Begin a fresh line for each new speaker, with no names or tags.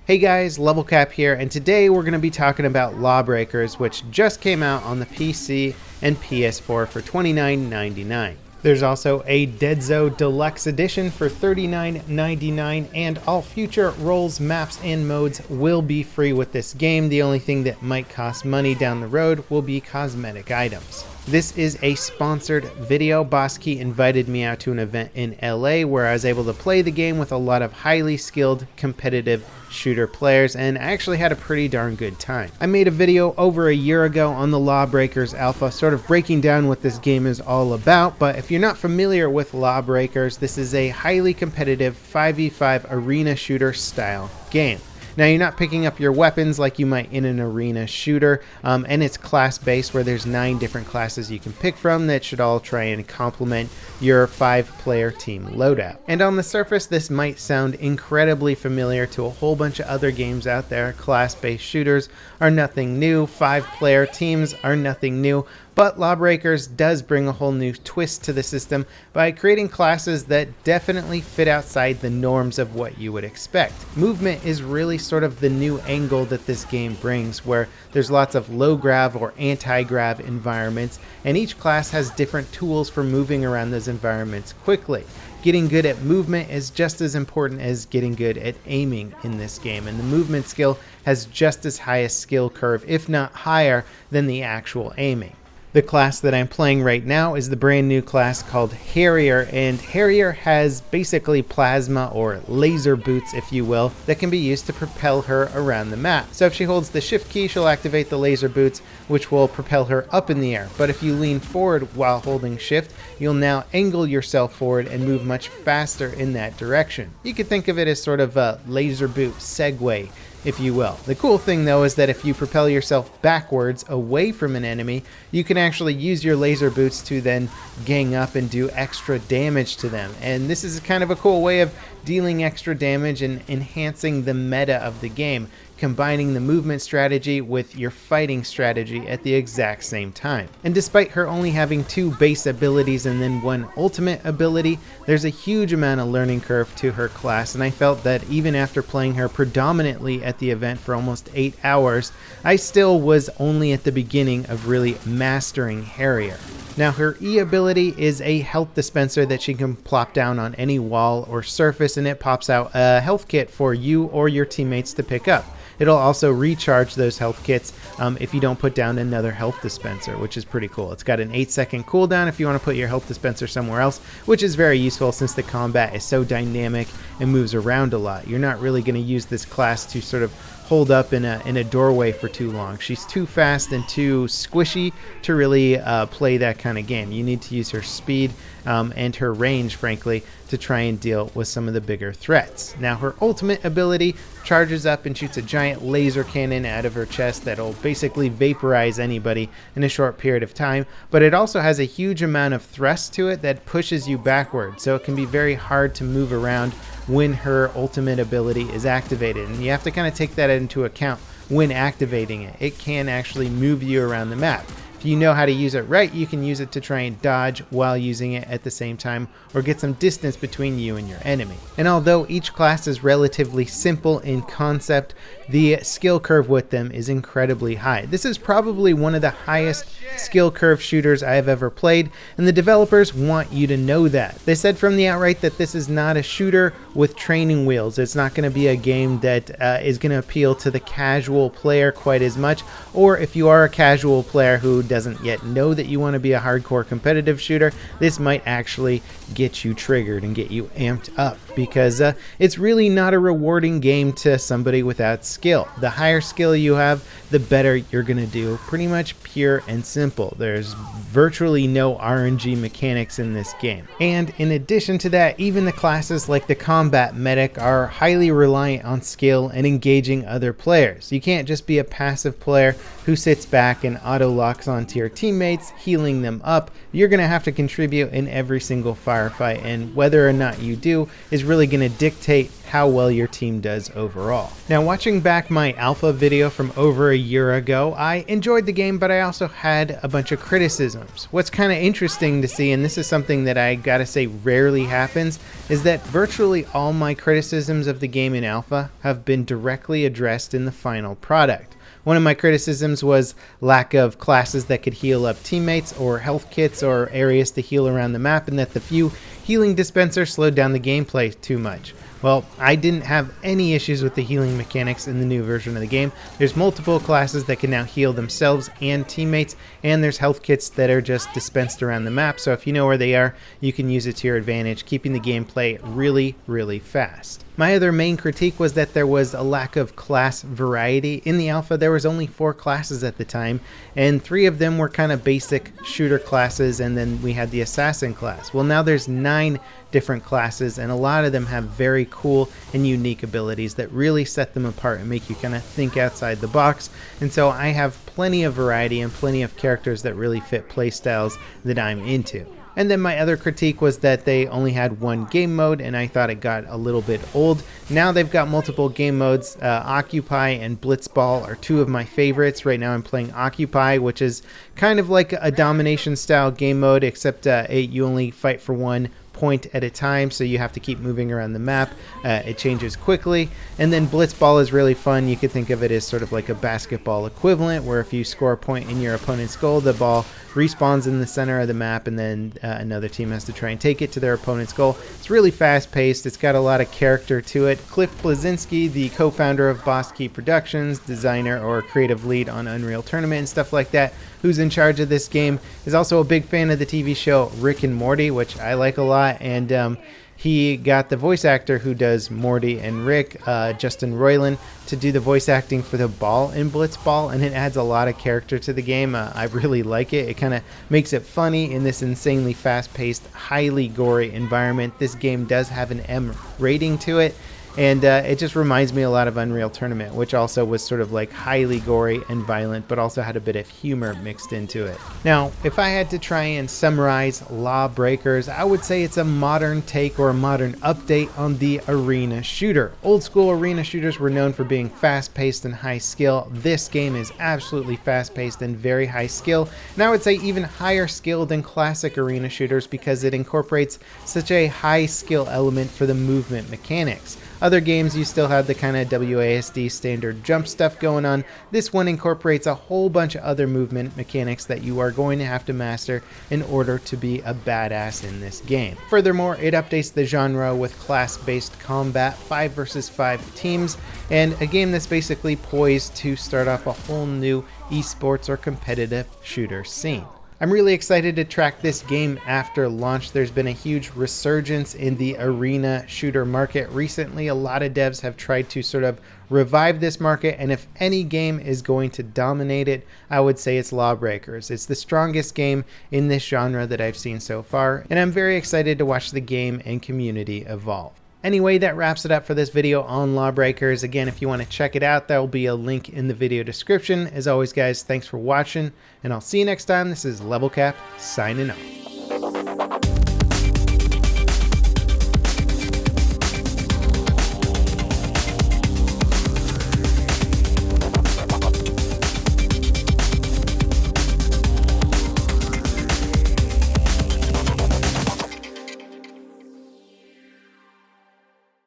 Hey guys, Level Cap here, and today we're going to be talking about LawBreakers, which just came out on the PC and PS4 for $29.99. There's also a Dead Zone Deluxe Edition for $39.99, and all future roles, maps, and modes will be free with this game. The only thing that might cost money down the road will be cosmetic items. This is a sponsored video. Bosky invited me out to an event in LA where I was able to play the game with a lot of highly skilled competitive shooter players, and I actually had a pretty darn good time. I made a video over a year ago on the LawBreakers alpha sort of breaking down what this game is all about, but if you're not familiar with LawBreakers, this is a highly competitive 5v5 arena shooter style game. Now, you're not picking up your weapons like you might in an arena shooter, and it's class-based where there's 9 different classes you can pick from that should all try and complement your 5-player team loadout. And on the surface, this might sound incredibly familiar to a whole bunch of other games out there. Class-based shooters are nothing new, 5-player teams are nothing new, but LawBreakers does bring a whole new twist to the system by creating classes that definitely fit outside the norms of what you would expect. Movement is really sort of the new angle that this game brings, where there's lots of low grav or anti-grav environments, and each class has different tools for moving around those environments quickly. Getting good at movement is just as important as getting good at aiming in this game, and the movement skill has just as high a skill curve, if not higher, than the actual aiming. The class that I'm playing right now is the brand new class called Harrier, and Harrier has basically plasma or laser boots, if you will, that can be used to propel her around the map. So if she holds the shift key, she'll activate the laser boots, which will propel her up in the air. But if you lean forward while holding shift, you'll now angle yourself forward and move much faster in that direction. You could think of it as sort of a laser boot segue, if you will. The cool thing though is that if you propel yourself backwards away from an enemy, you can actually use your laser boots to then gang up and do extra damage to them. And this is kind of a cool way of dealing extra damage and enhancing the meta of the game, combining the movement strategy with your fighting strategy at the exact same time. And despite her only having 2 base abilities and then 1 ultimate ability, there's a huge amount of learning curve to her class, and I felt that even after playing her predominantly at the event for almost 8 hours, I still was only at the beginning of really mastering Harrier. Now, her E ability is a health dispenser that she can plop down on any wall or surface, and it pops out a health kit for you or your teammates to pick up. It'll also recharge those health kits if you don't put down another health dispenser, which is pretty cool. It's got an 8-second cooldown if you want to put your health dispenser somewhere else, which is very useful since the combat is so dynamic and moves around a lot. You're not really going to use this class to sort of hold up in a doorway for too long. She's too fast and too squishy to really play that kind of game. You need to use her speed and her range, frankly, to try and deal with some of the bigger threats. Now, her ultimate ability charges up and shoots a giant laser cannon out of her chest that'll basically vaporize anybody in a short period of time, but it also has a huge amount of thrust to it that pushes you backward, so it can be very hard to move around when her ultimate ability is activated, and you have to kind of take that into account when activating it. It can actually move you around the map. If you know how to use it right, you can use it to try and dodge while using it at the same time, or get some distance between you and your enemy. And although each class is relatively simple in concept, the skill curve with them is incredibly high. This is probably one of the highest skill curve shooters I have ever played, and the developers want you to know that. They said from the outright that this is not a shooter with training wheels. It's not going to be a game that is going to appeal to the casual player quite as much, or if you are a casual player who doesn't yet know that you want to be a hardcore competitive shooter, this might actually get you triggered and get you amped up, because it's really not a rewarding game to somebody without skill. The higher skill you have, the better you're going to do. Pretty much pure and simple. There's virtually no RNG mechanics in this game. And in addition to that, even the classes like the combat medic are highly reliant on skill and engaging other players. You can't just be a passive player who sits back and auto locks on onto your teammates, healing them up. You're going to have to contribute in every single firefight, and whether or not you do is really going to dictate how well your team does overall. Now, watching back my alpha video from over a year ago, I enjoyed the game, but I also had a bunch of criticisms. What's kind of interesting to see, and this is something that I gotta say rarely happens, is that virtually all my criticisms of the game in alpha have been directly addressed in the final product. One of my criticisms was lack of classes that could heal up teammates, or health kits, or areas to heal around the map, and that the few healing dispensers slowed down the gameplay too much. Well, I didn't have any issues with the healing mechanics in the new version of the game. There's multiple classes that can now heal themselves and teammates, and there's health kits that are just dispensed around the map, so if you know where they are, you can use it to your advantage, keeping the gameplay really, really fast. My other main critique was that there was a lack of class variety. In the alpha, there was only 4 classes at the time, and 3 of them were kind of basic shooter classes, and then we had the assassin class. Well, now there's 9 different classes, and a lot of them have very cool and unique abilities that really set them apart and make you kind of think outside the box. And so I have plenty of variety and plenty of characters that really fit playstyles that I'm into. And then my other critique was that they only had one game mode, and I thought it got a little bit old. Now they've got multiple game modes. Occupy and Blitzball are 2 of my favorites. Right now I'm playing Occupy, which is kind of like a domination style game mode, except you only fight for 1 point at a time, so you have to keep moving around the map. It changes quickly. And then Blitzball is really fun. You could think of it as sort of like a basketball equivalent, where if you score a point in your opponent's goal, the ball respawns in the center of the map, and then another team has to try and take it to their opponent's goal. It's really fast paced. It's got a lot of character to it. Cliff Bleszinski, the co-founder of Boss Key Productions, designer or creative lead on Unreal Tournament and stuff like that, who's in charge of this game, is also a big fan of the TV show Rick and Morty, which I like a lot, and he got the voice actor who does Morty and Rick, Justin Roiland, to do the voice acting for the ball in Blitzball, and it adds a lot of character to the game. I really like it. It kind of makes it funny in this insanely fast-paced, highly gory environment. This game does have an M rating to it, and it just reminds me a lot of Unreal Tournament, which also was sort of like highly gory and violent, but also had a bit of humor mixed into it. Now, if I had to try and summarize LawBreakers, I would say it's a modern take or a modern update on the arena shooter. Old school arena shooters were known for being fast-paced and high skill. This game is absolutely fast-paced and very high skill, and I would say even higher skill than classic arena shooters because it incorporates such a high skill element for the movement mechanics. Other games, you still have the kind of WASD standard jump stuff going on. This one incorporates a whole bunch of other movement mechanics that you are going to have to master in order to be a badass in this game. Furthermore, it updates the genre with class-based combat, 5 versus 5 teams, and a game that's basically poised to start off a whole new esports or competitive shooter scene. I'm really excited to track this game after launch. There's been a huge resurgence in the arena shooter market recently. A lot of devs have tried to sort of revive this market, and if any game is going to dominate it, I would say it's LawBreakers. It's the strongest game in this genre that I've seen so far, and I'm very excited to watch the game and community evolve. Anyway, that wraps it up for this video on LawBreakers. Again, if you want to check it out, there will be a link in the video description. As always, guys, thanks for watching, and I'll see you next time. This is LevelCap, signing off.